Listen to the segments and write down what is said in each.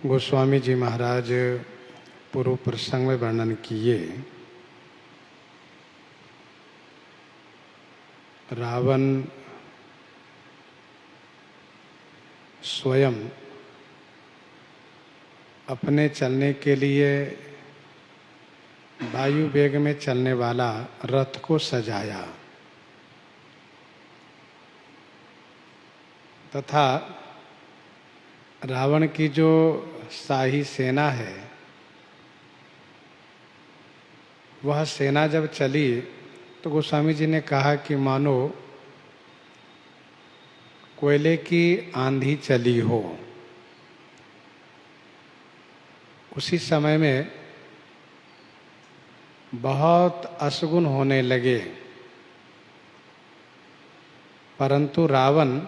गोस्वामी जी महाराज पूर्व प्रसंग में वर्णन किए। रावण स्वयं अपने चलने के लिए वायु वेग में चलने वाला रथ को सजाया तथा रावण की जो शाही सेना है वह सेना जब चली तो गोस्वामी जी ने कहा कि मानो कोयले की आंधी चली हो। उसी समय में बहुत अशगुन होने लगे, परंतु रावण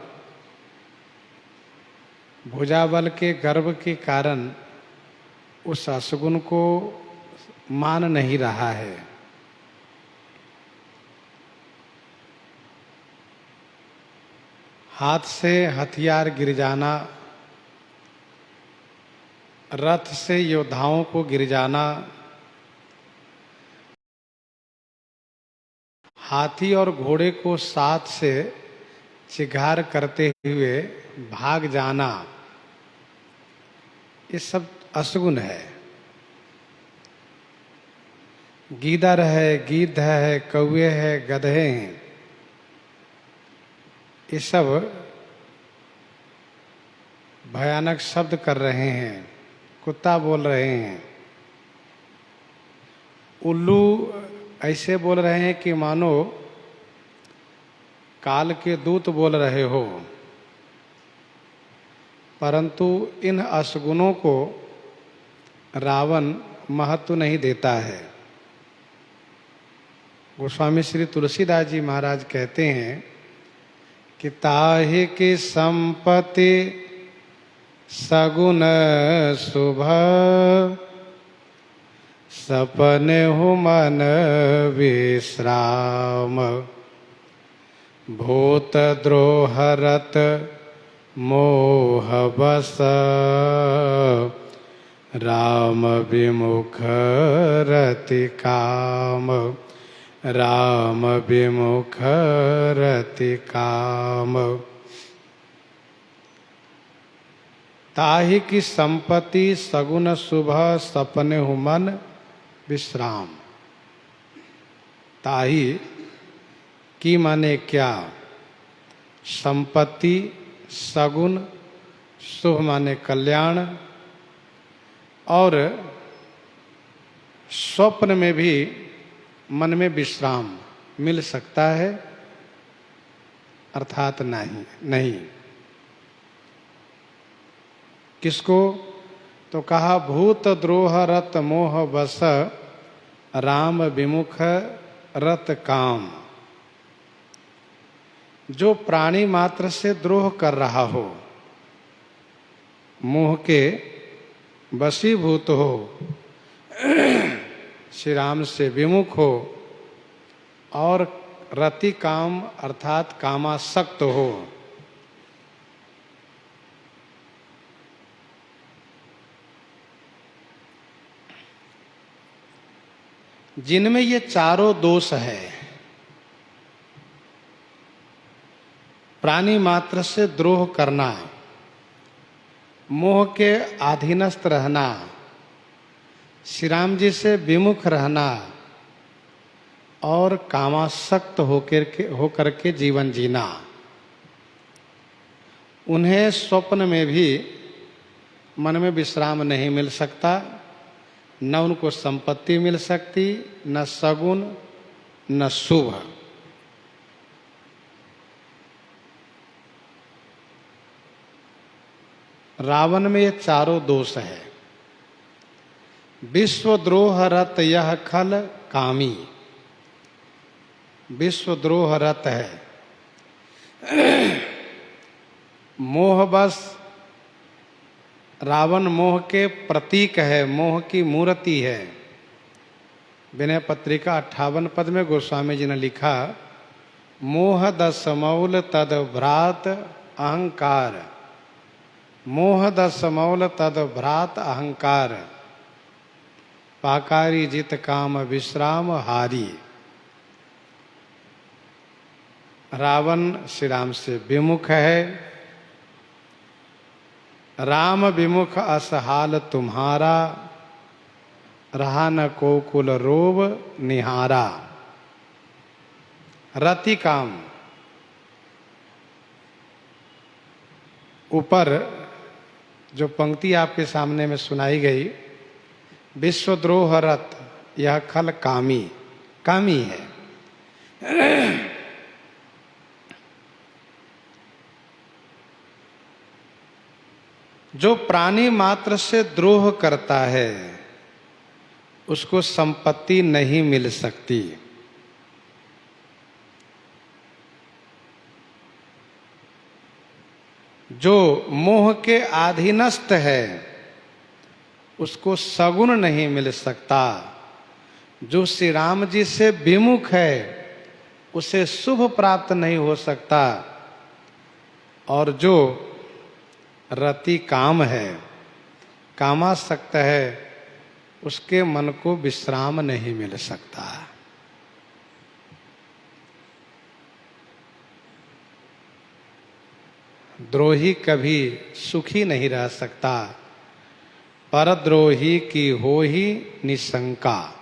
भुजाबल के गर्व के कारण उस अशगुन को मान नहीं रहा है। हाथ से हथियार गिर जाना, रथ से योद्धाओं को गिर जाना, हाथी और घोड़े को साथ से चिघार करते हुए भाग जाना, ये सब अशगुन है। गीदड़ है, गिद्ध है, कौवे है, गधे हैं, ये सब भयानक शब्द कर रहे हैं, कुत्ता बोल रहे हैं, उल्लू ऐसे बोल रहे हैं कि मानो काल के दूत बोल रहे हो। परंतु इन अशगुनों को रावण महत्व नहीं देता है। गोस्वामी श्री तुलसीदास जी महाराज कहते हैं कि ताहि की संपत्ति सगुन शुभ, सपने हो मन विश्राम, भूत द्रोहरत मोह बस, राम विमुख रति काम, राम विमुख रति काम। ताहि की संपत्ति सगुन शुभ, सपने हो मन विश्राम। ताहि की माने क्या? संपत्ति, सगुन, शुभ माने कल्याण, और स्वप्न में भी मन में विश्राम मिल सकता है, अर्थात नहीं। किसको? तो कहा भूत द्रोह रत मोह बस, राम विमुख रत काम। जो प्राणी मात्र से द्रोह कर रहा हो, मोह के वशीभूत हो, श्री राम से विमुख हो और रति काम अर्थात कामासक्त हो, जिनमें ये चारों दोष है, प्राणी मात्र से द्रोह करना, मोह के अधीनस्थ रहना, श्री राम जी से विमुख रहना और कामासक्त होकर के जीवन जीना, उन्हें स्वप्न में भी मन में विश्राम नहीं मिल सकता, न उनको संपत्ति मिल सकती, न सगुन न शुभ। रावण में ये चारों दोष है। विश्वद्रोह रत यह खल कामी, विश्वद्रोह रत है, मोहवश। रावण मोह के प्रतीक है, मोह की मूर्ति है। विनय पत्रिका 58 पद में गोस्वामी जी ने लिखा, मोह दस मौल तद भ्रात अहंकार, मोह दस मौल तद भ्रात अहंकार, पाकारी जित काम विश्राम हारी। रावण श्री राम से विमुख है। राम विमुख असहाल तुम्हारा, रहा न को कुल रोब निहारा। रति काम, ऊपर जो पंक्ति आपके सामने में सुनाई गई, विश्वद्रोह रत यह खल कामी, कामी है। जो प्राणी मात्र से द्रोह करता है उसको संपत्ति नहीं मिल सकती। जो मोह के अधीनस्थ है उसको सगुण नहीं मिल सकता। जो श्री राम जी से विमुख है उसे शुभ प्राप्त नहीं हो सकता। और जो रति काम है, कामासक्त है, उसके मन को विश्राम नहीं मिल सकता। द्रोही कभी सुखी नहीं रह सकता। परद्रोही की हो ही निशंका।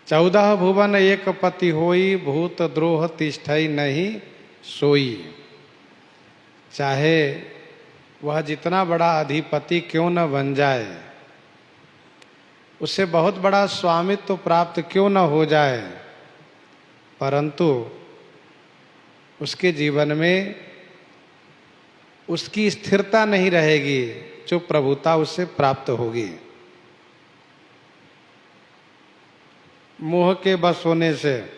14 भुवन एक पति होई, भूत द्रोह तिष्ठई नहीं सोई। चाहे वह जितना बड़ा अधिपति क्यों न बन जाए, उसे बहुत बड़ा स्वामित्व तो प्राप्त क्यों न हो जाए, परंतु उसके जीवन में उसकी स्थिरता नहीं रहेगी जो प्रभुता उसे प्राप्त होगी। मोह के बस होने से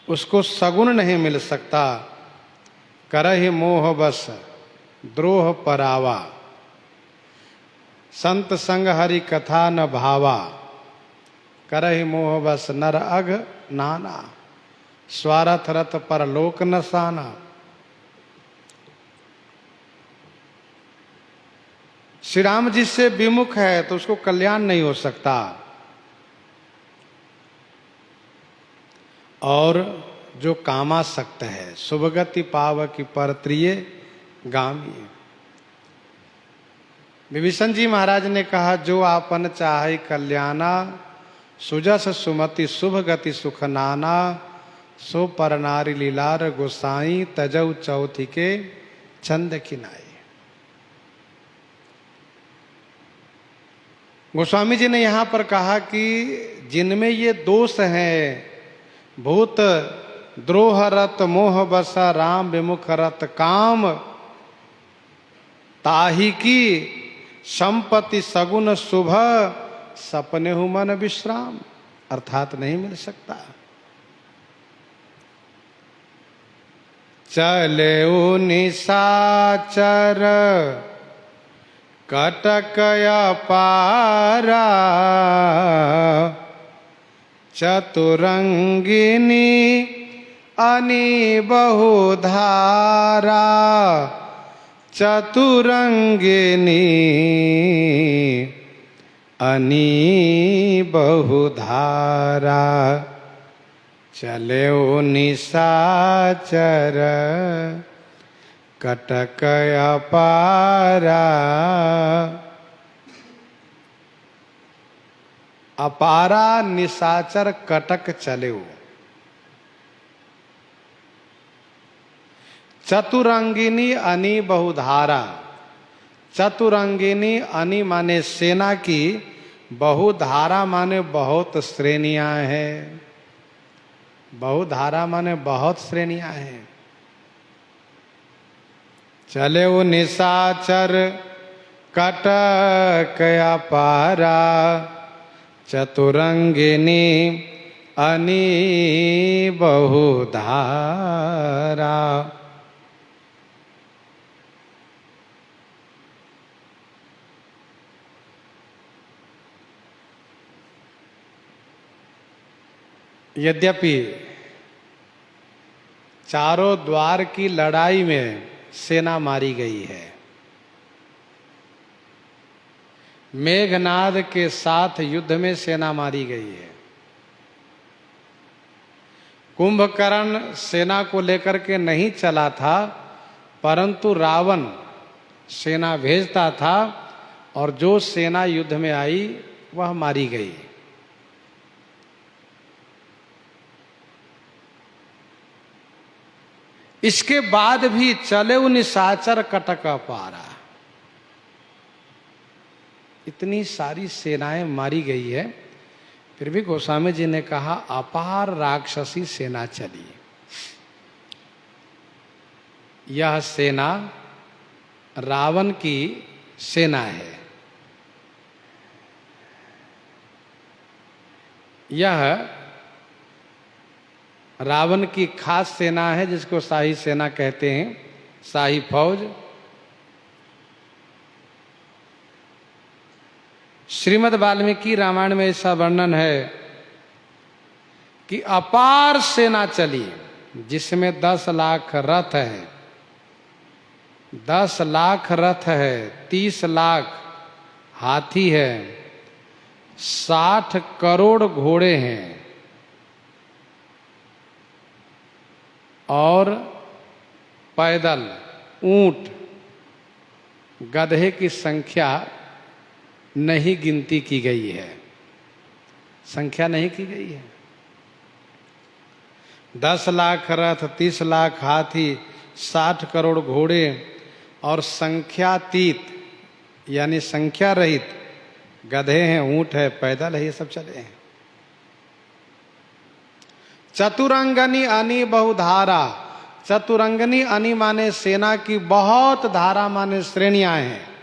उसको सगुण नहीं मिल सकता। करहि मोह बस द्रोह परावा, संत संग हरि कथा न भावा। करहि मोह बस नर अघ नाना, स्वार्थ रत पर लोक न साना। श्री राम जी से विमुख है तो उसको कल्याण नहीं हो सकता। और जो कामासक्त है, शुभगति पाव की परत्रिय गामी। विभीषण जी महाराज ने कहा, जो आपन चाहे कल्याणा, सुजस सुमति शुभ गति सुख नाना। सो पर नारी लीलार गोसाई, तजौ चौथी के छंद किनाई। गोस्वामी जी ने यहाँ पर कहा कि जिनमें ये दोष हैं, भूत द्रोह रत मोह बसा, राम विमुख रत काम, ताही की संपत्ति सगुन शुभ, सपने हु मन विश्राम। अर्थात नहीं मिल सकता। चले निशाचर कटक अपारा, चतुरंगिनी अनि बहुधारा। चतुरंगिनी अनि बहुधारा, चले निशाचर कटक अपारा। अपारा निशाचर कटक चले। चतुरंगिनी अनि बहुधारा। चतुरंगिनी अनि माने सेना की, बहुधारा माने बहुत श्रेणियां हैं। बहुधारा माने बहुत श्रेणियां हैं। चले वो निशाचर कटक अपारा, चतुरंगिनी अनि बहुधारा। यद्यपि चारों द्वार की लड़ाई में सेना मारी गई है। मेघनाद के साथ युद्ध में सेना मारी गई है। कुंभकर्ण सेना को लेकर के नहीं चला था, परंतु रावण सेना भेजता था और जो सेना युद्ध में आई वह मारी गई। इसके बाद भी चले निशाचर कटक अपारा, इतनी सारी सेनाएं मारी गई है, फिर भी गोस्वामी जी ने कहा अपार राक्षसी सेना चली। यह सेना रावण की सेना है। यह रावण की खास सेना है जिसको शाही सेना कहते हैं, शाही फौज। श्रीमद् वाल्मीकि रामायण में ऐसा वर्णन है कि अपार सेना चली, जिसमें 10 लाख रथ है, 10 लाख रथ है, 30 लाख हाथी है, 60 करोड़ घोड़े हैं और पैदल ऊंट गधे की संख्या नहीं गिनती की गई है, संख्या नहीं की गई है। 10 लाख रथ, 30 लाख हाथी, 60 करोड़ घोड़े और संख्यातीत यानी संख्या रहित गधे हैं, ऊंट है, पैदल है, ये सब चले हैं। चतुरंगनी अनि बहुधारा, चतुरंगनी अनि माने सेना की बहुत, धारा माने श्रेणियां हैं।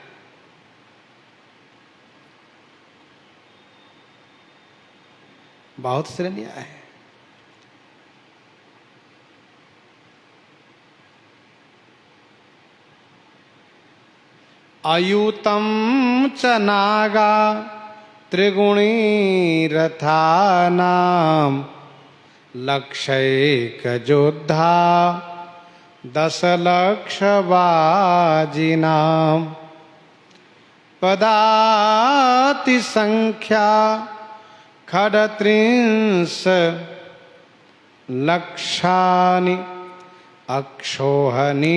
बहुत श्रेणियां हैं। अयुतम च नागा त्रिगुणी रथानाम लक्षैक योद्धा 10 लक्ष बाजिनाम पदाति संख्या खडत्रिंश लक्षानि अक्षोहनीताम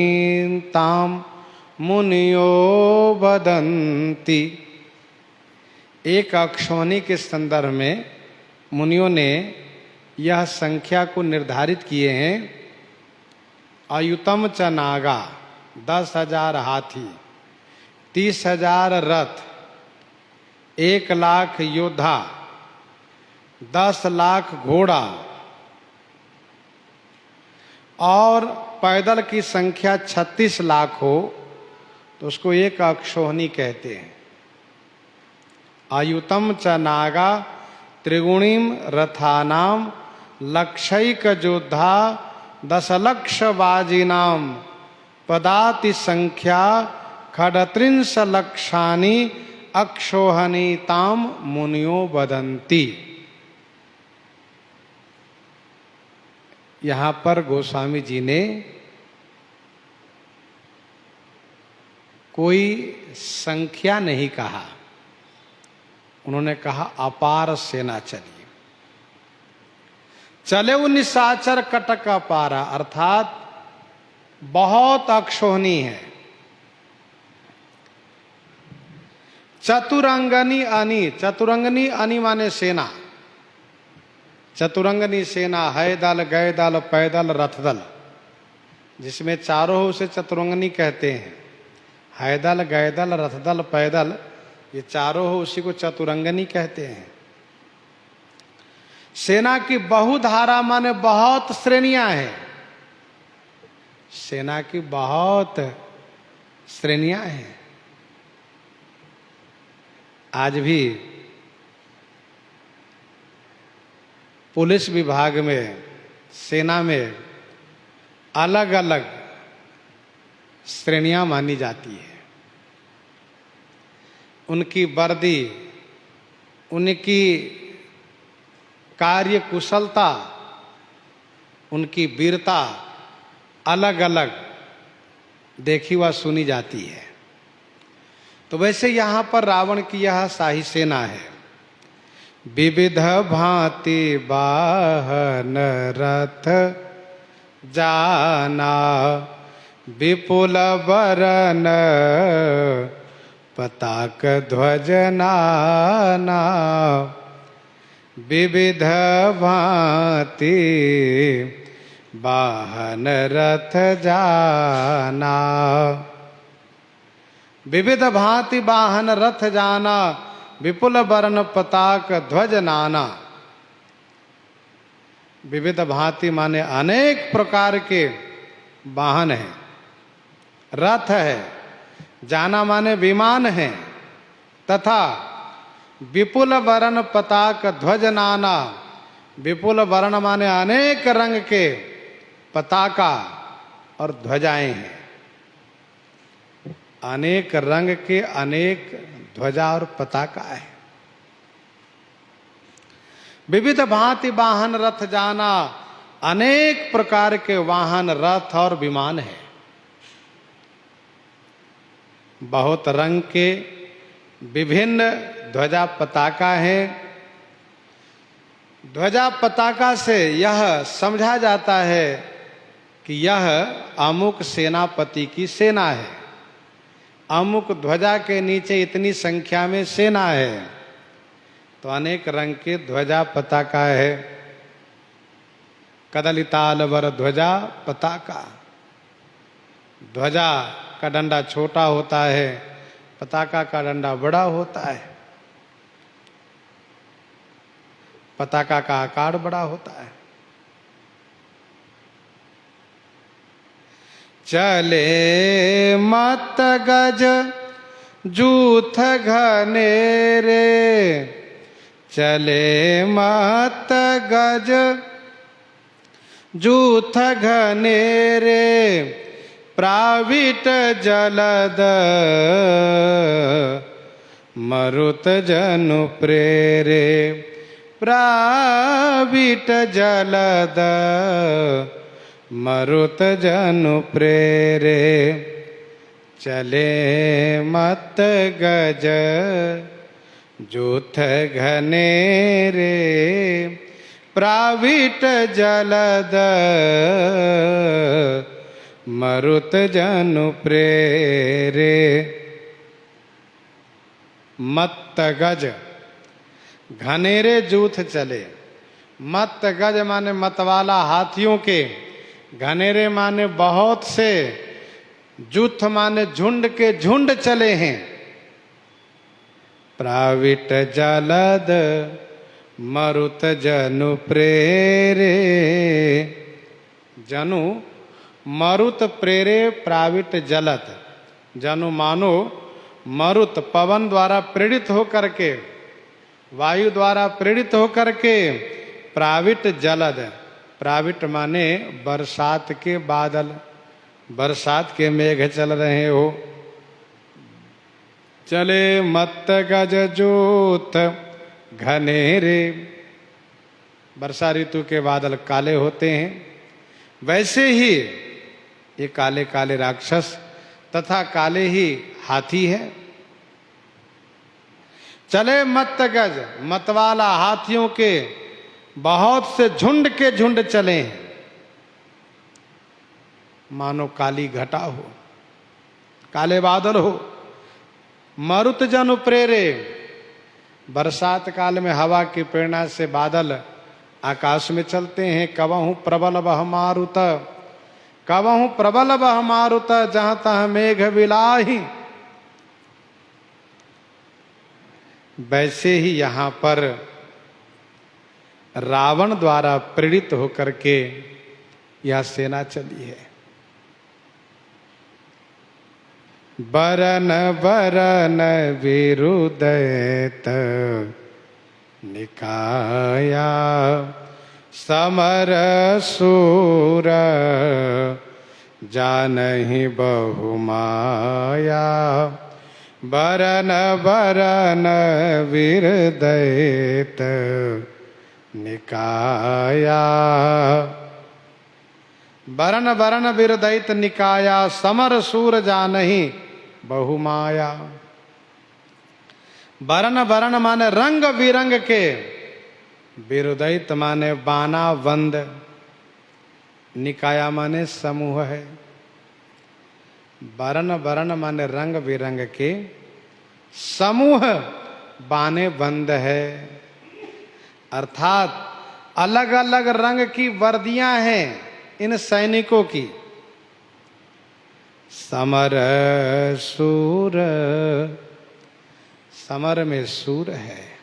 मुनियो वदन्ति। एक अक्षोहिणी के संदर्भ में मुनियों ने यह संख्या को निर्धारित किए हैं। अयुतम च नागा 10,000 हाथी, 30,000 रथ, 1 लाख योद्धा, 10 लाख घोड़ा और पैदल की संख्या 36 लाख हो तो उसको एक अक्षोहिणी कहते हैं। आयुतम च नागा त्रिगुणीम रथानाम लक्षैक योद्धा 10 लक्ष बाजीनाम पदाति संख्या खडत्रिंश लक्षानि अक्षोहनीताम मुनियो वदन्ति। यहाँ पर गोस्वामी जी ने कोई संख्या नहीं कहा, उन्होंने कहा अपार सेना चली। चले निशाचर कटक अपारा, अर्थात बहुत अक्षोहिणी है। चतुरंगनी अनि, चतुरंगनी अनि माने सेना। चतुरंगनी सेना है दल, गए दल, पैदल, रथ दल, जिसमें चारों उसे चतुरंगनी कहते हैं। है दल, गए दल, रथ दल, पैदल, ये चारों हो उसी को चतुरंगनी कहते हैं। सेना की बहुधारा माने बहुत श्रेणियां हैं। सेना की बहुत श्रेणियां हैं। आज भी पुलिस विभाग में, सेना में अलग अलग श्रेणियां मानी जाती है। उनकी वर्दी, उनकी कार्य कुशलता, उनकी वीरता अलग अलग देखी व सुनी जाती है। तो वैसे यहाँ पर रावण की यह शाही सेना है। विविध भांति वाहन रथ जाना, विपुल बरन पताक ध्वज नाना, विविध भांति वाहन रथ जाना। विविध भांति वाहन रथ जाना, विपुल बरन पताक ध्वज नाना। विविध भांति माने अनेक प्रकार के वाहन हैं, रथ है, जाना माने विमान है, तथा विपुल वर्ण पताक ध्वज नाना। विपुल वर्ण माने अनेक रंग के पताका और ध्वजाएं हैं। अनेक रंग के अनेक ध्वजा और पताका है। विविध भांति वाहन रथ जाना, अनेक प्रकार के वाहन, रथ और विमान है। बहुत रंग के विभिन्न ध्वजा पताका है। ध्वजा पताका से यह समझा जाता है कि यह अमुक सेनापति की सेना है, अमुक ध्वजा के नीचे इतनी संख्या में सेना है। तो अनेक रंग के ध्वजा पताका है। कदलिताल वर ध्वजा पताका। ध्वजा का डंडा छोटा होता है, पताका का डंडा बड़ा होता है। पताका का आकार बड़ा होता है। चले मत गज जूथ घनेरे, चले मत गज जूथ घनेरे, प्राविट जलद मरुत जनु प्रेरे। प्राविट जलद मरुत जनु प्रेरे, चले मत गज जूथ घनेरे, प्राविट जलद मरुत जनु प्रेरे। मत गज, घनेरे जूथ चले। मत गज माने मतवाला हाथियों के, घनेरे माने बहुत से, जूथ माने झुंड के झुंड चले हैं। प्राविट जलद मरुत जनु प्रेरे। जनु मरुत प्रेरे, प्राविट जलद। जनु मानो मरुत, पवन द्वारा प्रेरित होकर के, वायु द्वारा प्रेरित होकर के, प्राविट जलद। प्राविट माने बरसात के बादल, बरसात के मेघ चल रहे हो। चले मत गज जूथ घनेरे। वर्षा ऋतु के बादल काले होते हैं, वैसे ही ये काले काले राक्षस तथा काले ही हाथी है। चले मत गज, मतवाला हाथियों के बहुत से झुंड के झुंड चले हैं, मानो काली घटा हो, काले बादल हो। मरुत जनु प्रेरे, बरसात काल में हवा की प्रेरणा से बादल आकाश में चलते हैं। कवहु प्रबल बह मारुत, कवहु प्रबल बह मारुत, जहां तहां मेघ बिलाही। वैसे ही यहां पर रावण द्वारा प्रेरित होकर के यह सेना चली है। बरन बरन विरुदैत निकाया, समर सूर जानहि बहुमाया। बरन बरन विरुदैत निकाया, वरण वरण बिरदैत निकाया, समर सूर जानहि बहुमाया। वरण वरण माने रंग बिरंग के, बिरदैत माने बाना बंद, निकाया माने समूह है। वरण वरण माने रंग बिरंग के, समूह बाने बंद है। अर्थात अलग अलग रंग की वर्दियां हैं इन सैनिकों की। समर सूर, समर में सूर है।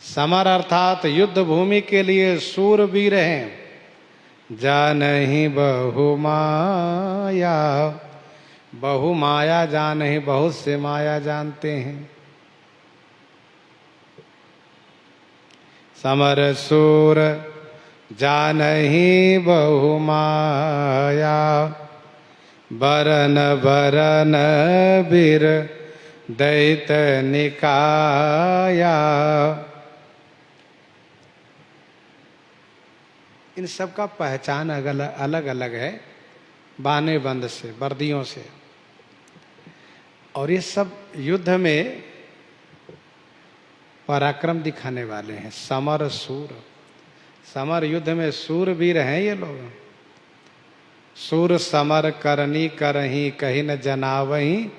समर अर्थात युद्ध भूमि के लिए सूरवीर हैं। जानहि बहुमाया, बहुमाया जानहि, बहुत से माया जानते हैं। समर सूर जानहि बहुमाया, बरन बरन बीर दैत निकाया। इन सब का पहचान अलग अलग है, बाने बंद से, वर्दियों से। और ये सब युद्ध में पराक्रम दिखाने वाले हैं। समर सूर, समर युद्ध में सूरवीर हैं ये लोग। सूर समर करनी करही, कहीं न जनावही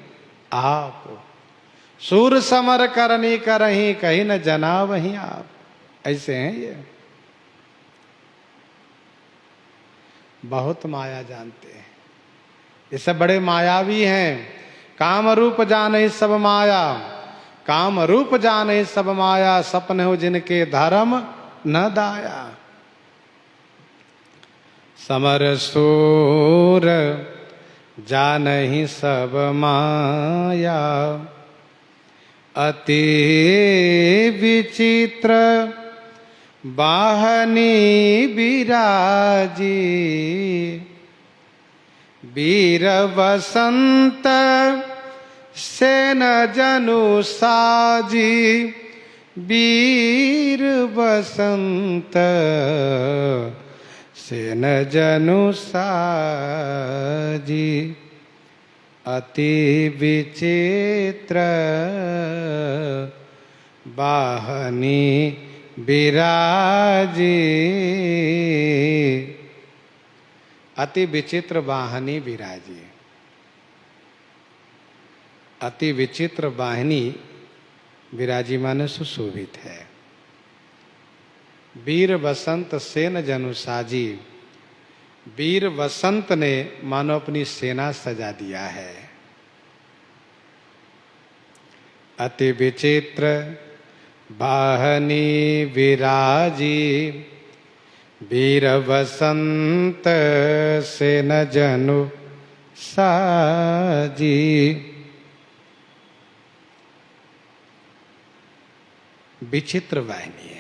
आप। सूर समर करनी करही, कहीं न जनावही आप। ऐसे हैं ये, बहुत माया जानते हैं। ये सब बड़े मायावी हैं। काम रूप जाने सब माया, काम रूप जाने सब माया, सपने हो जिनके धर्म न दाया। समर सूर जानहि सब माया, अति विचित्र वाहनी विराजी। वीर बसंत सेन जनु साजी, वीर बसंत सेन जनु साजी। अति विचित्र वाहनी विराजी, अति विचित्र वाहनी विराजी। अति विचित्र वाहिनी विराजी माने सुशोभित है। वीर बसंत सेन जनु साजी, वीर बसंत ने मानो अपनी सेना सजा दिया है। अति विचित्र वाहनी विराजी, वीर बसंत सेन जनु साजी। विचित्र वाहिनी है।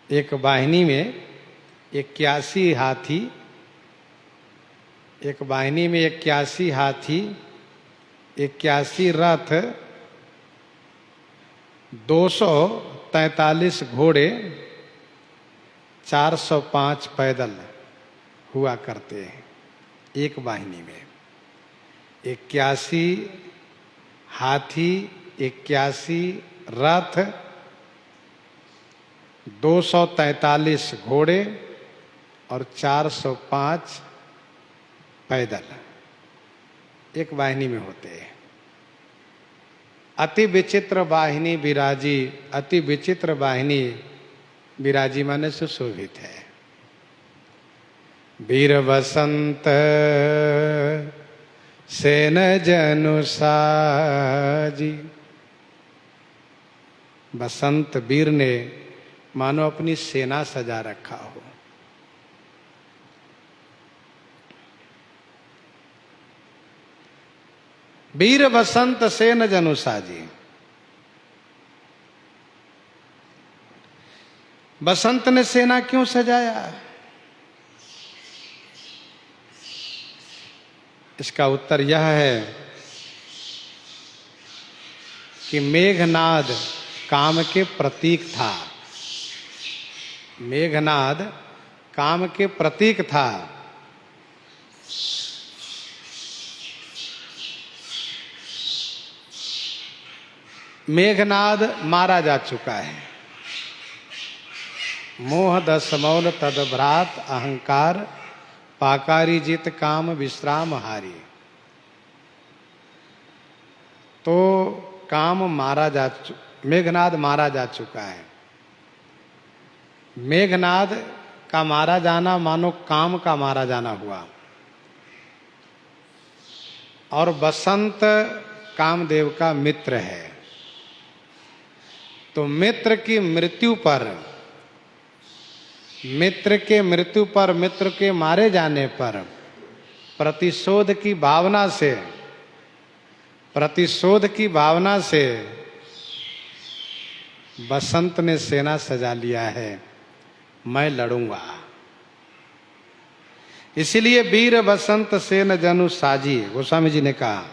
एक वाहिनी में 81 हाथी, एक वाहिनी में 81 हाथी, 81 रथ, 243 घोड़े, 405 पैदल हुआ करते हैं एक वाहिनी में। 81 हाथी, 81 रथ, 243 घोड़े और 405 पैदल एक वाहिनी में होते हैं। अति विचित्र वाहिनी विराजी, अति विचित्र वाहिनी विराजी माने सुशोभित है। वीर बसंत सेन जनु साजी, बसंत वीर ने मानो अपनी सेना सजा रखा हो। वीर बसंत सेन जनु साजी, बसंत ने सेना क्यों सजाया? इसका उत्तर यह है कि मेघनाद काम के प्रतीक था। मेघनाद काम के प्रतीक था। मेघनाद मारा जा चुका है। मोह दस मौल तदभ्रात अहंकार पाकारी जित काम विश्राम हारी। तो काम मेघनाद मारा जा चुका है। मेघनाद का मारा जाना मानो काम का मारा जाना हुआ। और बसंत कामदेव का मित्र है। तो मित्र की मृत्यु पर, मित्र के मृत्यु पर, मित्र के मारे जाने पर प्रतिशोध की भावना से, प्रतिशोध की भावना से बसंत ने सेना सजा लिया है, मैं लड़ूंगा। इसलिए वीर बसंत सेन जनु साजी, गोस्वामी जी ने कहा।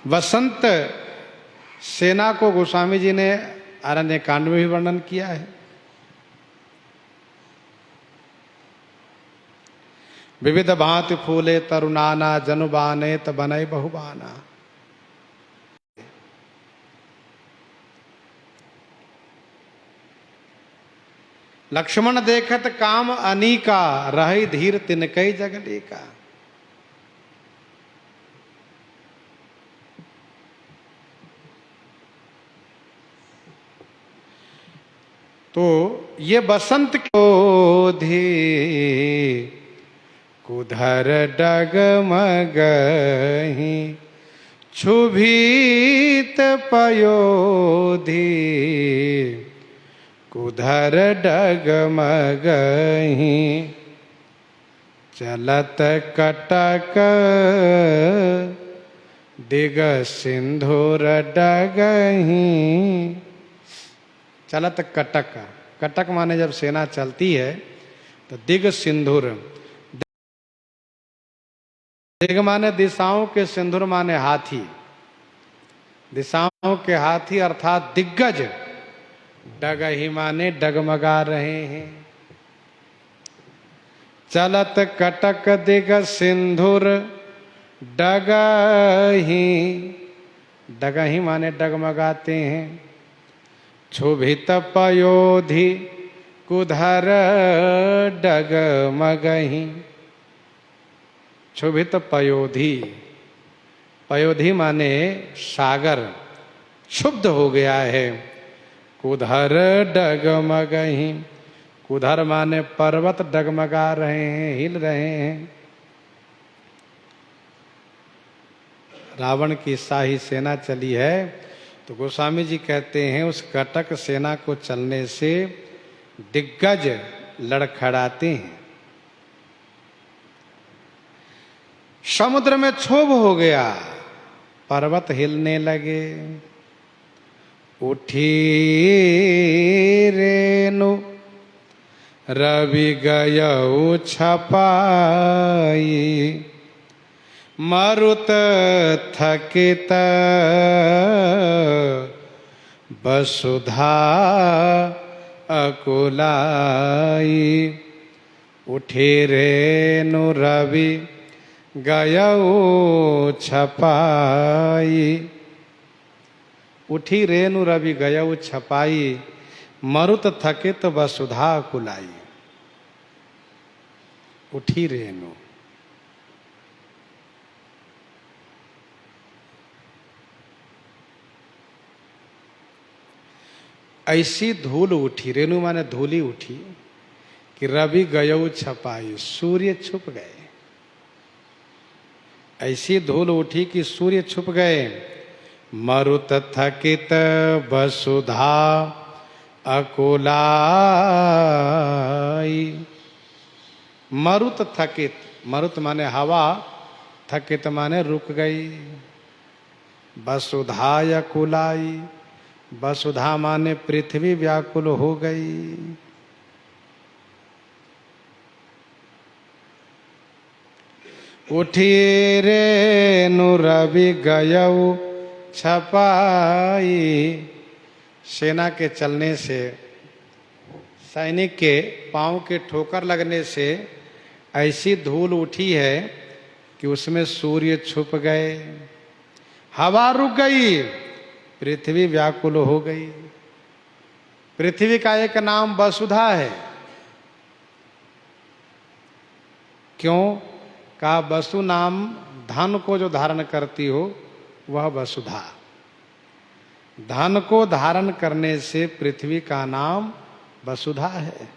बसंत सेना को गोस्वामी जी ने अरण्य कांड में भी वर्णन किया है। विविध भांति फूले तरुणाना जनुबाने तबनय बहुबाना। लक्ष्मण देखत काम अनीका, रही धीर तिनकई जगली का। तो ये बसंत क्रोधी कुधर डगमगहि क्षुभित पयोधि कुधर डगमगहि चलत कटक दिग सिंधुर डगहि। चलत कटक, कटक माने जब सेना चलती है तो दिग सिंधुर, दिग माने दिशाओं के, सिंधुर माने हाथी, दिशाओं के हाथी अर्थात दिग्गज डगहि माने डगमगा रहे हैं। चलत कटक दिग सिंधुर डगहि, डगहि माने डगमगाते हैं। क्षुभित पयोधि कुधर डगमगहि। क्षुभित पयोधि, पयोधि माने सागर, क्षुब्ध हो गया है। कुधर डगमगहि, कुधर माने पर्वत डगमगा रहे हैं, हिल रहे हैं। रावण की शाही सेना चली है तो गोस्वामी जी कहते हैं उस कटक सेना को चलने से दिग्गज लड़खड़ाते हैं। समुद्र में क्षोभ हो गया, पर्वत हिलने लगे। उठी रेणु रवि गयौ छपाई, मरुत थकित वसुधा अकुलाई। उठी रेणु रवि गयौ छपाई। उठी रेणु रवि गयौ छपाई, मरुत थकित वसुधा कुलाई। उठी रेणु, ऐसी धूल उठी, रेणु माने धूली उठी कि रवि गयौ छपाई, सूर्य छुप गए। ऐसी धूल उठी कि सूर्य छुप गए। मरुत थकित वसुधा अकुलाई। मरुत थकित, मरुत माने हवा, थकित माने रुक गई। वसुधा अकुलाई, वसुधा माने पृथ्वी व्याकुल हो गई। उठी रेणु रवि गयौ छपाई। सेना के चलने से, सैनिक के पांव के ठोकर लगने से ऐसी धूल उठी है कि उसमें सूर्य छुप गए, हवा रुक गई, पृथ्वी व्याकुल हो गई। पृथ्वी का एक नाम वसुधा है। क्यों? का वसु नाम धन को जो धारण करती हो वह वसुधा। धन को धारण करने से पृथ्वी का नाम वसुधा है।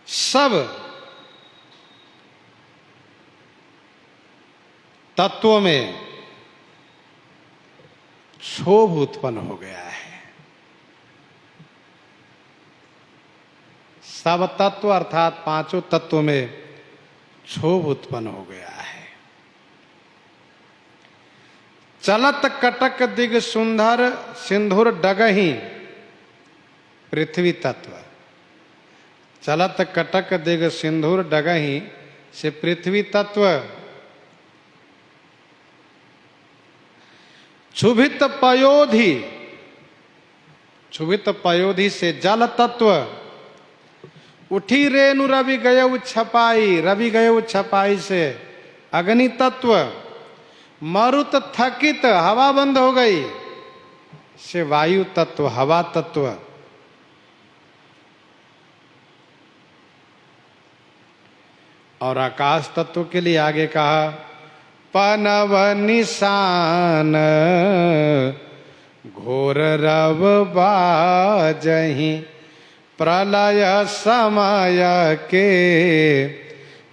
सब तत्वों में क्षोभ उत्पन्न हो गया है। सब तत्व अर्थात पांचों तत्वों में क्षोभ उत्पन्न हो गया है। चलत कटक दिग सुंदर सिंधुर डगही पृथ्वी तत्व। चलत कटक दिग सिंधुर डगही से पृथ्वी तत्व। क्षुभित पयोधि, क्षुभित पयोधि से जल तत्व। उठी रेणु रवि गयउ छपाई, रवि गयउ छपाई से अग्नि तत्व। मरुत थकित हवा बंद हो गई से वायु तत्व, हवा तत्व। और आकाश तत्व के लिए आगे कहा पनव निशान घोर रव बाजही प्रलय समय के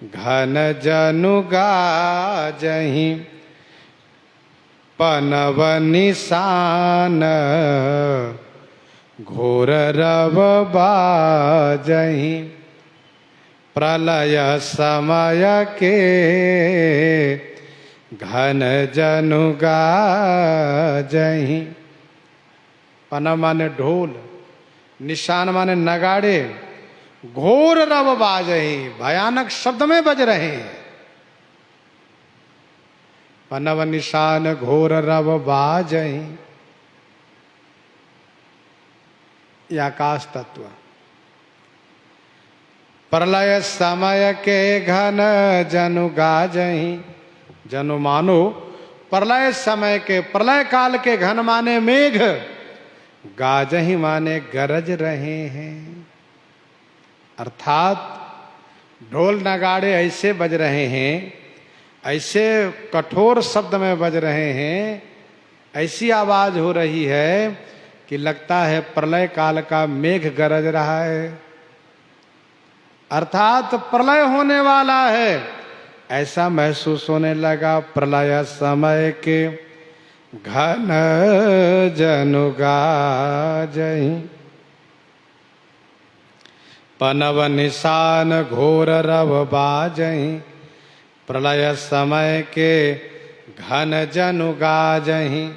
घन जनु गाजही। पनव निशान घोर रव बाजही प्रलय समय के घन जनु गाजही। पन माने ढोल, निशान माने नगाड़े, घोर रव बाजही भयानक शब्द में बज रहे हैं। पनव निशान घोर रव बाजही, ये आकाश तत्व। प्रलय समय के घन जनु गाजही, जनु मानो प्रलय समय के, प्रलय काल के घन माने मेघ, गाजही माने गरज रहे हैं। अर्थात ढोल नगाड़े ऐसे बज रहे हैं, ऐसे कठोर शब्द में बज रहे हैं, ऐसी आवाज हो रही है कि लगता है प्रलय काल का मेघ गरज रहा है। अर्थात प्रलय होने वाला है ऐसा महसूस होने लगा। प्रलय समय के घन जनु गाजही पनव निशान घोर रव बाजही प्रलय समय के घन जनु गाजही।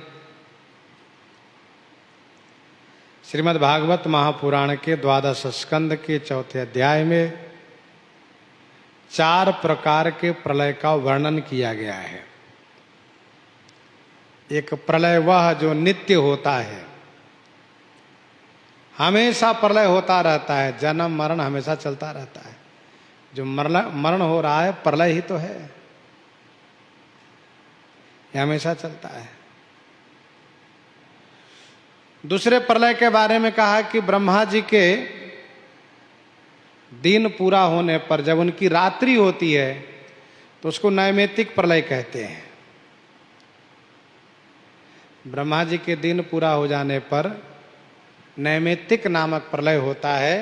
श्रीमद् भागवत महापुराण के 12 स्कंद के 4थे अध्याय में 4 प्रकार के प्रलय का वर्णन किया गया है। एक प्रलय वह जो नित्य होता है, हमेशा प्रलय होता रहता है, जन्म मरण हमेशा चलता रहता है। जो मरण हो रहा है प्रलय ही तो है, ये हमेशा चलता है। दूसरे प्रलय के बारे में कहा कि ब्रह्मा जी के दिन पूरा होने पर जब उनकी रात्रि होती है तो उसको नैमित्तिक प्रलय कहते हैं। ब्रह्मा जी के दिन पूरा हो जाने पर नैमित्तिक नामक प्रलय होता है।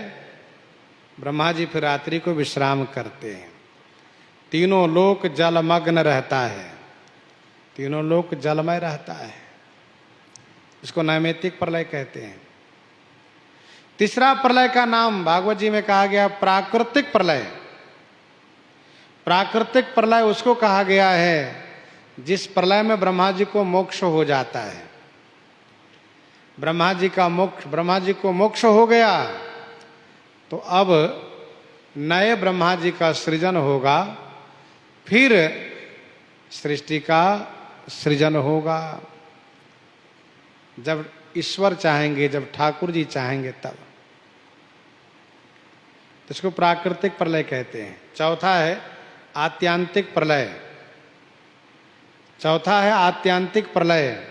ब्रह्मा जी फिर रात्रि को विश्राम करते हैं। तीनों लोक जलमग्न रहता है, तीनों लोक जलमय रहता है, इसको नैमित्तिक प्रलय कहते हैं। तीसरा प्रलय का नाम भागवत जी में कहा गया प्राकृतिक प्रलय। प्राकृतिक प्रलय उसको कहा गया है जिस प्रलय में ब्रह्मा जी को मोक्ष हो जाता है। ब्रह्मा जी को मोक्ष हो गया तो अब नए ब्रह्मा जी का सृजन होगा, फिर सृष्टि का सृजन होगा। जब ईश्वर चाहेंगे, जब ठाकुर जी चाहेंगे तब। तो इसको प्राकृतिक प्रलय कहते हैं। चौथा है आत्यांतिक प्रलय। चौथा है आत्यांतिक प्रलय।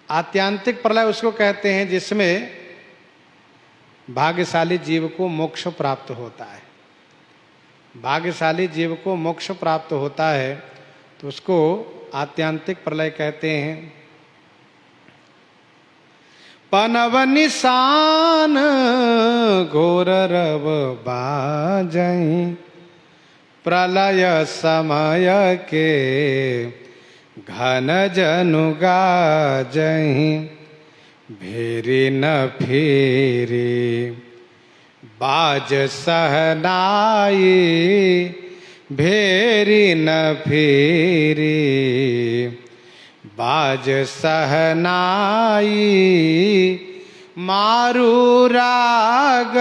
आत्यांतिक प्रलय उसको कहते हैं जिसमें भाग्यशाली जीव को मोक्ष प्राप्त होता है। भाग्यशाली जीव को मोक्ष प्राप्त होता है तो उसको आत्यांतिक प्रलय कहते हैं। पनव निशान घोर रव बाजहीं, प्रलय समय के घन जनु गाजहीं। भेरी न फेरी बाज सहनाई, भेरी न फेरी बाज सहनाई। मारू राग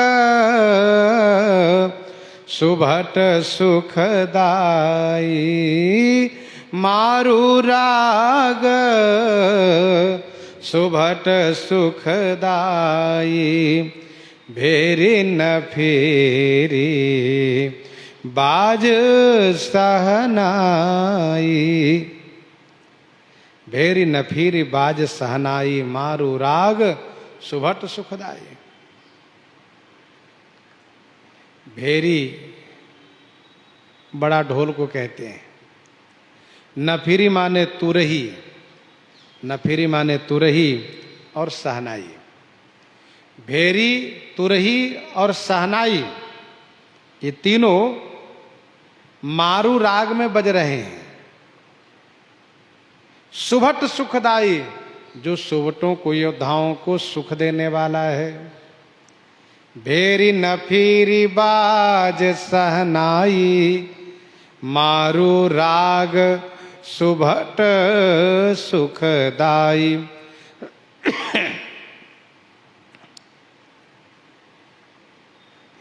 सुभट सुखदाई, मारू राग सुभट सुखदाई। भेरी न फेरी बाज सहनाई, भेरी न फिरी बाज सहनाई। मारू राग सुभट सुखदाई। भेरी बड़ा ढोल को कहते हैं। नफिरी माने तुरही, नफिरी माने तुरही और सहनाई। भेरी, तुरही और सहनाई ये तीनों मारू राग में बज रहे हैं। सुभट सुखदाई, जो सुवटों को, योद्धाओं को सुख देने वाला है। भेरी नफीरी बाज सहनाई, मारू राग सुभट सुखदाई।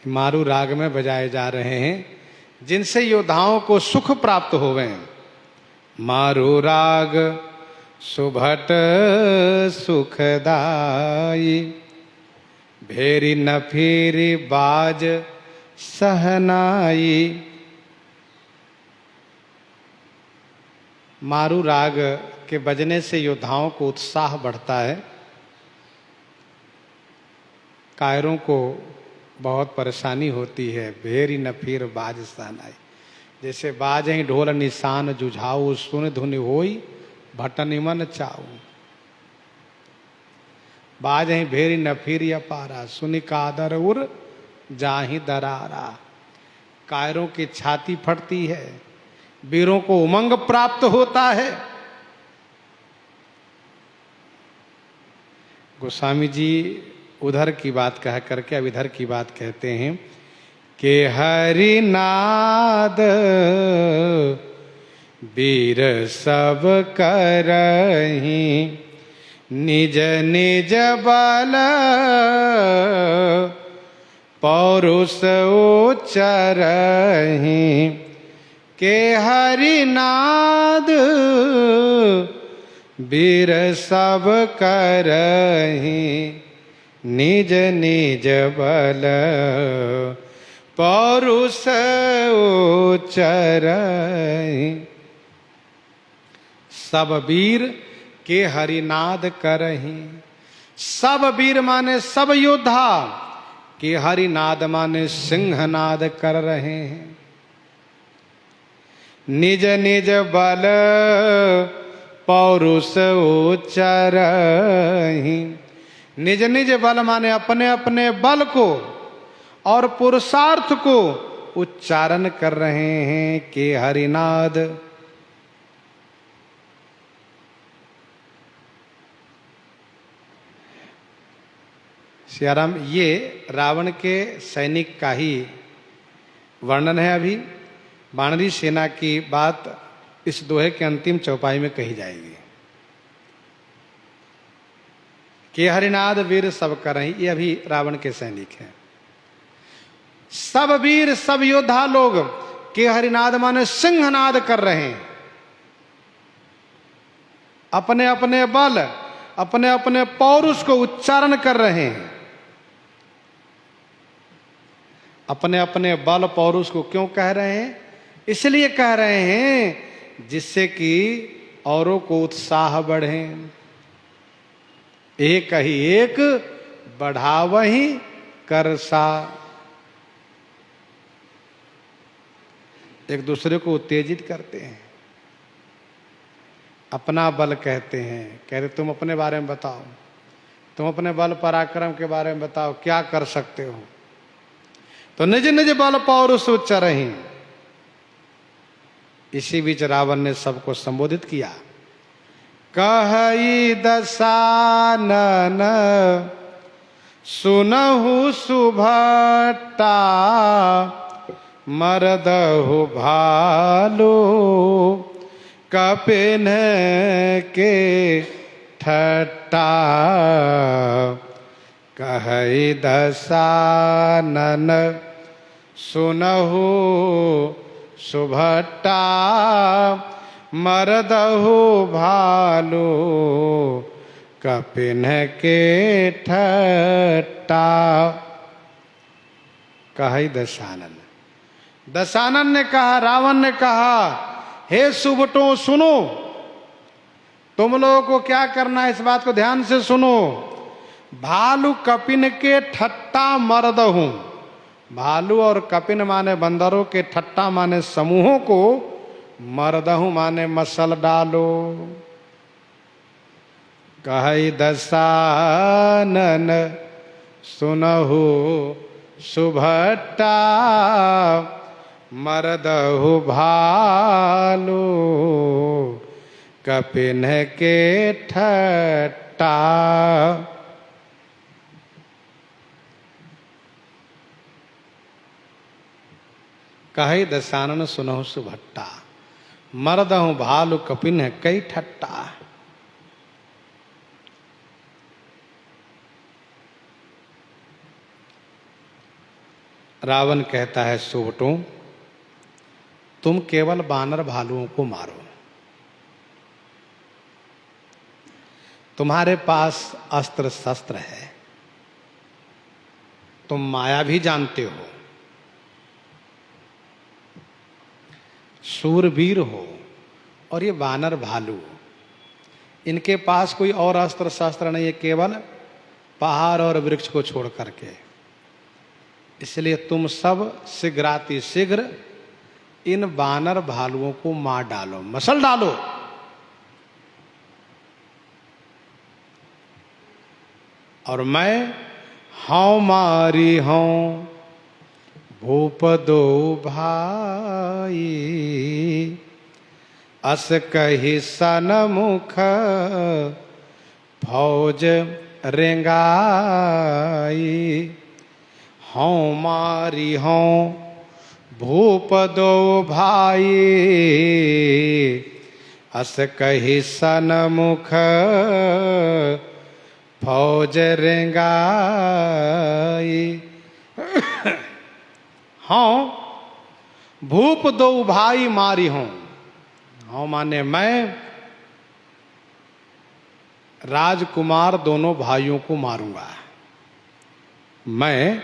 मारू राग में बजाए जा रहे हैं जिनसे योद्धाओं को सुख प्राप्त होवे। मारू राग सुभट सुखदाई, भेरी नफीरी बाज सहनाई। मारू राग के बजने से योद्धाओं को उत्साह बढ़ता है। कायरों को बहुत परेशानी होती है। भेरी नफीर बाज सहनाई, जैसे बाज ही ढोल निशान जुझाऊ, सुन धुनि होई भट निमन चाऊ। बाज ही भेरी नफीर अपारा, सुनि कादर उर जाहि दरारा। कायरों की छाती फटती है, वीरों को उमंग प्राप्त होता है। गोस्वामी जी उधर की बात कह करके अब इधर की बात कहते हैं कि हरि नाद वीर सब करहीं, निज निज बल पौरुष उच्चरहीं। के हरि नाद वीर सब करहीं, निज निज बल पौरुष उच्चरहीं। सब वीर के हरिनाद करहीं। सब वीर माने सब योद्धा, के हरिनाद माने सिंहनाद कर रहे हैं। निज निज बल पौरुष उच्चरहीं। निज निज बल माने अपने अपने बल को और पुरुषार्थ को उच्चारण कर रहे हैं कि हरिनाद। सियाराम, ये रावण के सैनिक का ही वर्णन है। अभी वानरी सेना की बात इस दोहे के अंतिम चौपाई में कही जाएगी कि हरिनाद वीर सब करहीं। ये अभी रावण के सैनिक हैं। सब वीर सब योद्धा लोग के हरिनाद माने सिंहनाद कर रहे हैं। अपने अपने बल अपने अपने पौरुष को उच्चारण कर रहे हैं। अपने अपने बल पौरुष को क्यों कह रहे हैं? इसलिए कह रहे हैं जिससे कि औरों को उत्साह बढ़े। एक ही एक बढ़ावहि करसा। एक दूसरे को उत्तेजित करते हैं। अपना बल कहते हैं, कहते तुम अपने बारे में बताओ, तुम अपने बल पराक्रम के बारे में बताओ, क्या कर सकते हो। तो निज निज बल पौरुष उच्च रही। इसी बीच रावण ने सबको संबोधित किया। कहि दसानन सुनहु सुभट्टा मरदहु भालू कपिन के ठट्टा। कहि दसानन सुनहु सुभट्टा मरदहु भालू कपिन के ठट्टा। कहि दशानन। दशानन ने कहा, रावण ने कहा, हे सुभटों सुनो, तुम लोगों को क्या करना है इस बात को ध्यान से सुनो। भालू कपिन के ठट्टा मरदहूं। भालू और कपिन माने बंदरों के, ठट्टा माने समूहों को, मरदहूं माने मसल डालो। कहि दसानन सुनहु सुभट्टा मरदहु भालू कपिन के ठट्टा। कहि दसानन सुनहु सुभट्टा मरदहु भालू कपिन कई ठट्टा। रावण कहता है, सुभटों तुम केवल बानर भालुओं को मारो। तुम्हारे पास अस्त्र शस्त्र है, तुम माया भी जानते हो, सूरवीर हो, और ये वानर भालू, इनके पास कोई और अस्त्र शस्त्र नहीं है, केवल पहाड़ और वृक्ष को छोड़ करके। इसलिए तुम सब शीघ्राति शीघ्र इन वानर भालुओं को मार डालो, मसल डालो। और मैं हाउ मारी हूं भूप दो भाई अस कही सनमुख फौज रेंगाई। हूँ मारी हूँ भूप दो भाई अस कही सनमुख फौज रेंगाई। हाँ भूप दो भाई मारी हूं। हाँ माने मैं राजकुमार दोनों भाइयों को मारूंगा। मैं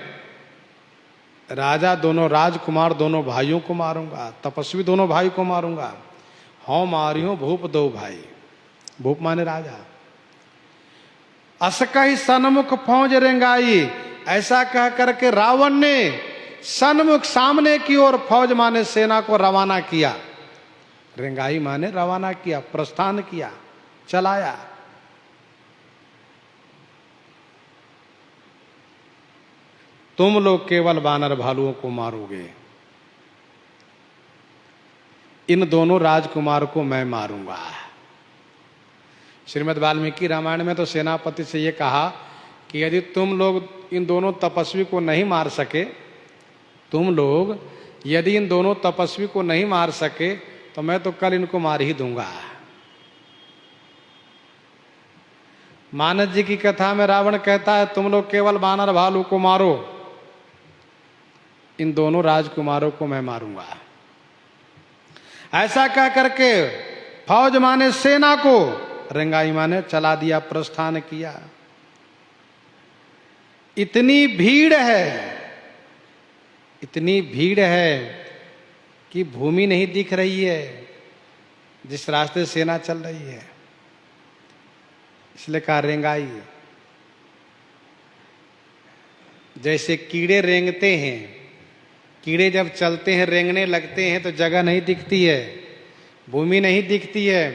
राजा दोनों राजकुमार दोनों भाइयों को मारूंगा, तपस्वी दोनों भाई को मारूंगा। हाँ मारी हूं भूप दो भाई। भूप माने राजा। असकही सन्मुख फौज रेंगाई। ऐसा कह करके रावण ने सन्मुख सामने की ओर फौज माने सेना को रवाना किया। रेंगाई माने रवाना किया, प्रस्थान किया, चलाया। तुम लोग केवल वानर भालुओं को मारोगे, इन दोनों राजकुमार को मैं मारूंगा। श्रीमद् वाल्मीकि रामायण में तो सेनापति से ये कहा कि यदि तुम लोग इन दोनों तपस्वी को नहीं मार सके, तुम लोग यदि इन दोनों तपस्वी को नहीं मार सके तो मैं तो कल इनको मार ही दूंगा। मानस जी की कथा में रावण कहता है तुम लोग केवल वानर भालू को मारो, इन दोनों राजकुमारों को मैं मारूंगा। ऐसा कह करके फौज माने सेना को, रेंगाई माने चला दिया, प्रस्थान किया। इतनी भीड़ है, इतनी भीड़ है कि भूमि नहीं दिख रही है जिस रास्ते सेना चल रही है। इसलिए कहा रेंगाई। जैसे कीड़े रेंगते हैं, कीड़े जब चलते हैं रेंगने लगते हैं तो जगह नहीं दिखती है, भूमि नहीं दिखती है,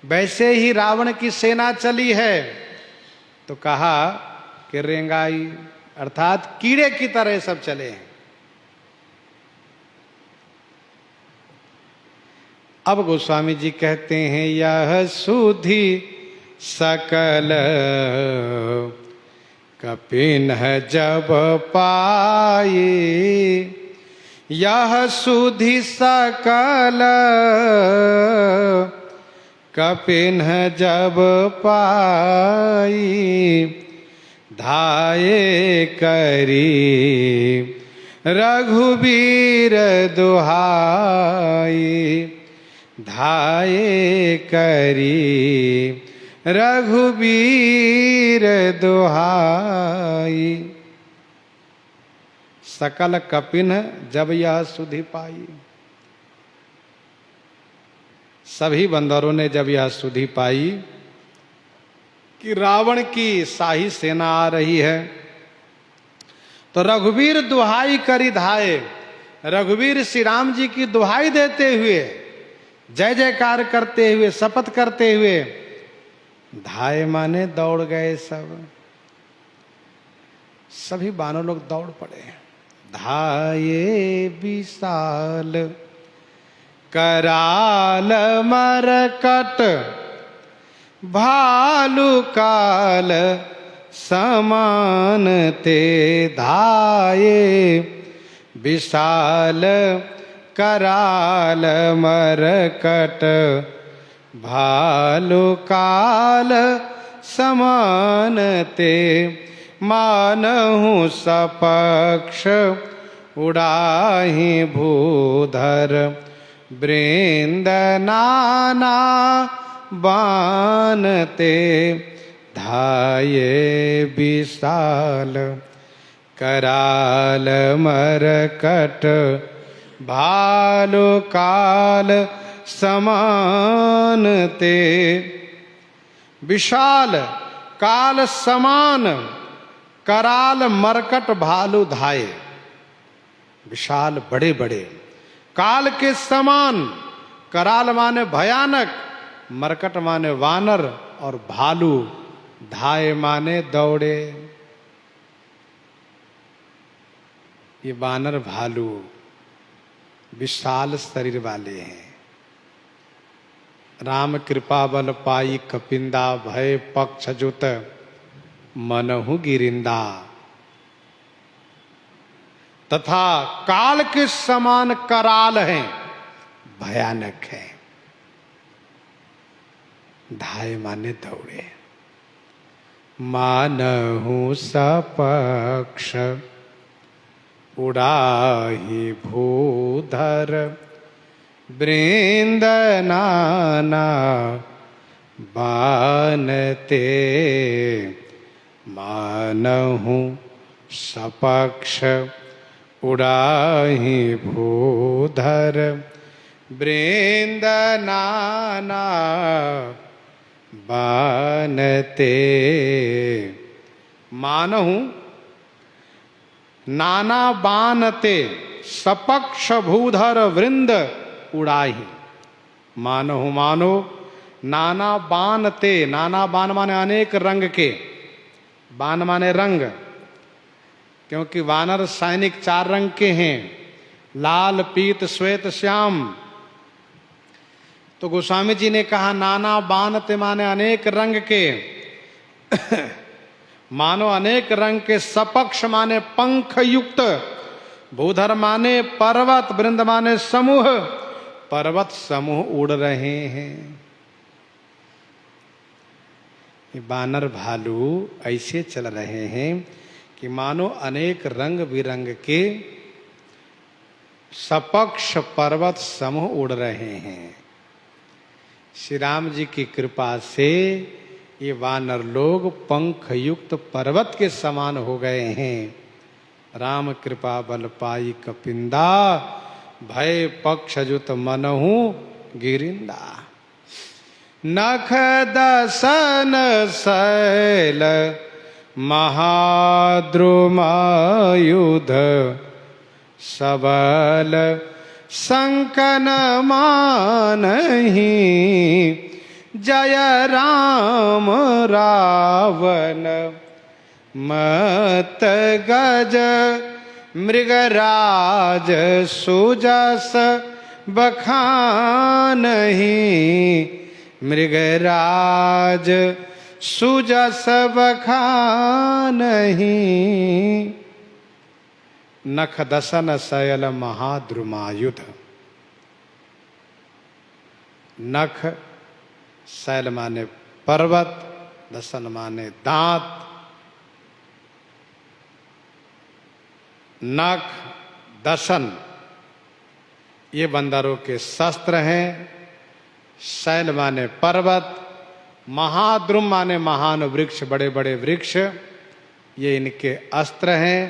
वैसे ही रावण की सेना चली है। तो कहा कि रेंगाई, अर्थात कीड़े की तरह सब चले हैं। अब गोस्वामी जी कहते हैं, यह सुधि सकल कपिनह जब पाई, यह सुधि सकल कपिनह जब पाई, धाये करी रघुबीर दुहाई, धाये करी रघुबीर दुहाई। सकल कपिन जब यह सुधि पाई, सभी बंदरों ने जब यह सुधि पाई कि रावण की शाही सेना आ रही है, तो रघुवीर दुहाई करी धाये, रघुवीर श्री राम जी की दुहाई देते हुए, जय जयकार करते हुए, शपथ करते हुए धाये माने दौड़ गए। सभी बानर लोग दौड़ पड़े। धाये विशाल कराल मरकट, भालू काल समान ते, धाये विशाल कराल मरकट, भालू काल समान ते, मानहु सपक्ष उड़ाहि भूधर, वृंद नाना बानते, धाये विशाल कराल मरकट, भालू काल समान ते। विशाल काल समान कराल मरकट भालू धाये, विशाल बड़े बड़े, काल के समान, कराल माने भयानक, मरकट माने वानर, और भालू धाये माने दौड़े। ये वानर भालू विशाल शरीर वाले हैं। राम कृपा बल पाई कपिंदा, भय पक्ष जुत मनहु गिरिंदा। तथा काल के समान कराल हैं, भयानक है। धाये माने दौड़े। मानहु सपक्ष उड़ाहि भूधर, वृंद नाना बानते, मानहु सपक्ष उड़ाहि भूधर, वृंद नाना बानते। मानहु नाना बानते, सपक्ष भूधर वृंद उड़ाही। मानहु मानो नाना बानते, नाना बान माने अनेक रंग के, बान माने रंग, क्योंकि वानर सैनिक 4 रंग के हैं, लाल पीत श्वेत श्याम। तो गोस्वामी जी ने कहा नाना बानते माने अनेक रंग के मानो अनेक रंग के, सपक्ष माने पंख युक्त, भूधर माने पर्वत, वृंद माने समूह, पर्वत समूह उड़ रहे हैं। ये बानर भालू ऐसे चल रहे हैं कि मानो अनेक रंग बिरंग के सपक्ष पर्वत समूह उड़ रहे हैं। श्री राम जी की कृपा से ये वानर लोग पंख युक्त पर्वत के समान हो गए हैं। राम कृपा बल पाई कपिंदा, भय पक्ष जुत मनहु गिरिंदा। नख दसन शैल महाद्रुमायुध, सबल संकन मानहि, जय राम रावण मत गज, मृगराज सुजस बखानहि, मृगराज सुजस बखानहि। नख दसन शैल महाद्रुमायुध। नख शैल माने पर्वत, दसन माने दांत। नख दसन ये बंदरों के शस्त्र हैं। शैल माने पर्वत, महाद्रुम माने महान वृक्ष, बड़े बड़े वृक्ष, ये इनके अस्त्र हैं।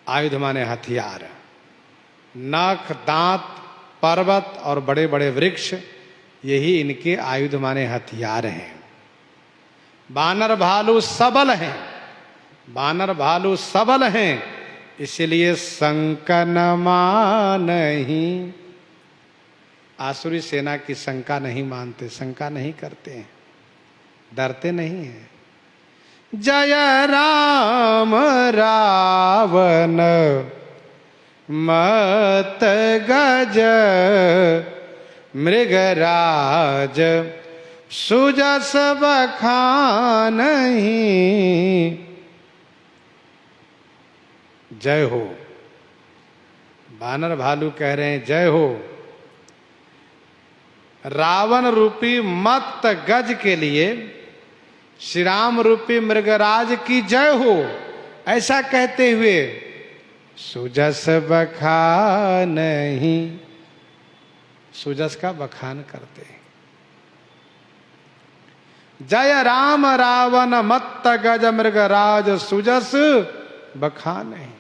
आयुध माने हथियार। नख, दांत, पर्वत और बड़े बड़े वृक्ष, यही इनके आयुध माने हथियार हैं। बानर भालू सबल हैं, बानर भालू सबल हैं, इसलिए संकन मानहि। आसुरी सेना की शंका नहीं मानते, शंका नहीं करते हैं, डरते नहीं हैं। जय राम रावण मत गज, मृगराज सुजस बखानहि। जय हो। बानर भालू कह रहे हैं जय हो। रावण रूपी मत्त गज के लिए श्री राम रूपी मृगराज की जय हो, ऐसा कहते हुए सुजस बखानहि, सुजस का बखान करते हैं। जय राम रावण मत्त गज, मृगराज सुजस बखानहि।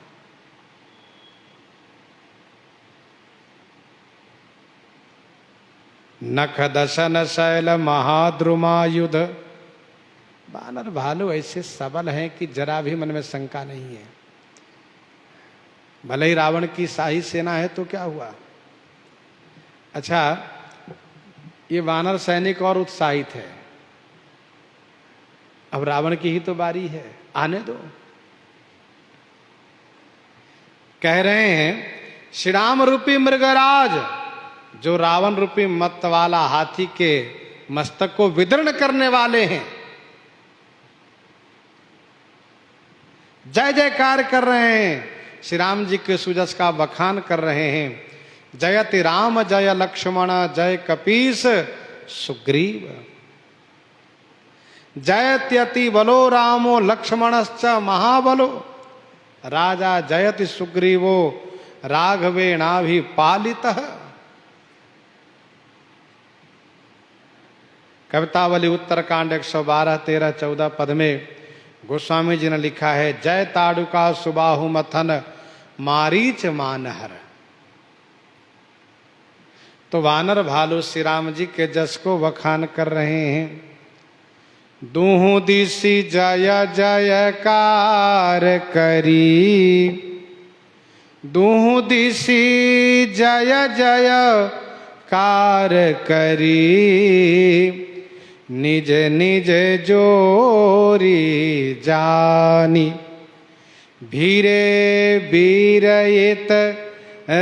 नख दसन शैल महाद्रुमायुध। बानर भालू ऐसे सबल हैं कि जरा भी मन में शंका नहीं है। भले ही रावण की शाही सेना है तो क्या हुआ। अच्छा, ये वानर सैनिक और उत्साहित है, अब रावण की ही तो बारी है, आने दो। कह रहे हैं श्री राम रूपी मृगराज, जो रावण रूपी मत्त वाला हाथी के मस्तक को विदीर्ण करने वाले हैं, जय जयकार कर रहे हैं, श्री राम जी के सुजस का बखान कर रहे हैं। जयति राम जय लक्ष्मण, जय कपीस सुग्रीव। जयत्यति बलो रामो, लक्ष्मणश्च महाबलो। राजा जयति सुग्रीवो, राघवेणाभिपालितः। कवितावली उत्तरकांड 112, 13, 14 पद में गोस्वामी जी ने लिखा है, जय ताड़ुका सुबाहु मथन, मारीच मानहर। तो वानर भालू श्री राम जी के जस को बखान कर रहे हैं। दूहु दिशि जय जयकार करी, दूहु दिशि जय जयकार करी, निज निज जोरी जानी, भीरे बीरयित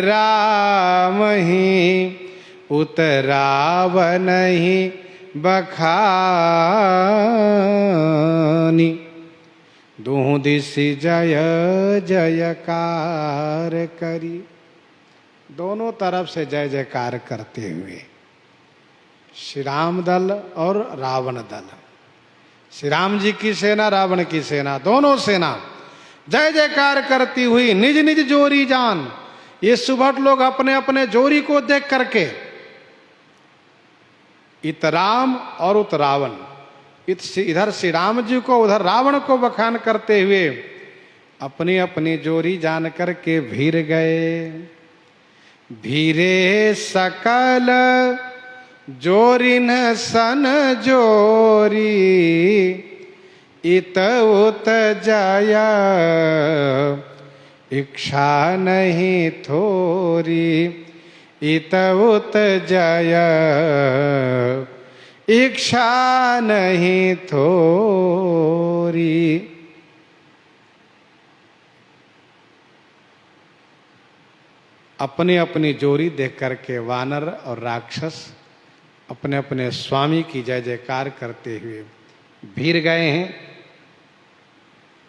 राम ही, उतरावन ही बखानी। दूहु दिशि जय जयकार करी, दोनों तरफ से जय जयकार करते हुए श्री राम दल और रावण दल, श्री राम जी की सेना, रावण की सेना, दोनों सेना जय जयकार करती हुई निज निज जोरी जान, ये सुभट लोग अपने अपने जोरी को देख करके इत राम और उत रावण, इधर श्री राम जी को उधर रावण को बखान करते हुए अपनी अपनी जोरी जान करके भीर गए। भीरे सकल जोरिन सन जोरी, इत उत जाया इच्छा नहीं थोरी, इत उत जाया इच्छा नहीं थोरी। अपनी अपनी जोरी देख करके वानर और राक्षस अपने अपने स्वामी की जय जयकार करते हुए भीर गए हैं।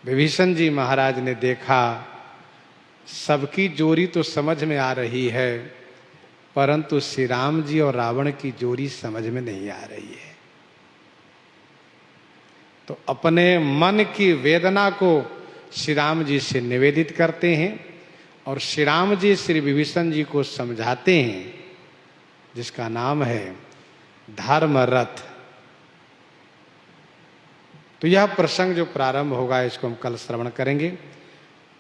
विभीषण जी महाराज ने देखा सबकी जोरी तो समझ में आ रही है, परंतु श्री राम जी और रावण की जोरी समझ में नहीं आ रही है। तो अपने मन की वेदना को श्री राम जी से निवेदित करते हैं और श्री राम जी श्री विभीषण जी को समझाते हैं, जिसका नाम है धर्म रथ। तो यह प्रसंग जो प्रारंभ होगा इसको हम कल श्रवण करेंगे।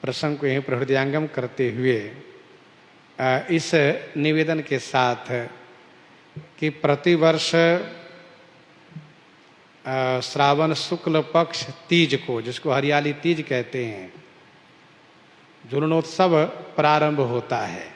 प्रसंग को यहीं पर हृदयांगम करते हुए इस निवेदन के साथ कि प्रतिवर्ष श्रावण शुक्ल पक्ष तीज को, जिसको हरियाली तीज कहते हैं, झूलनोत्सव प्रारंभ होता है।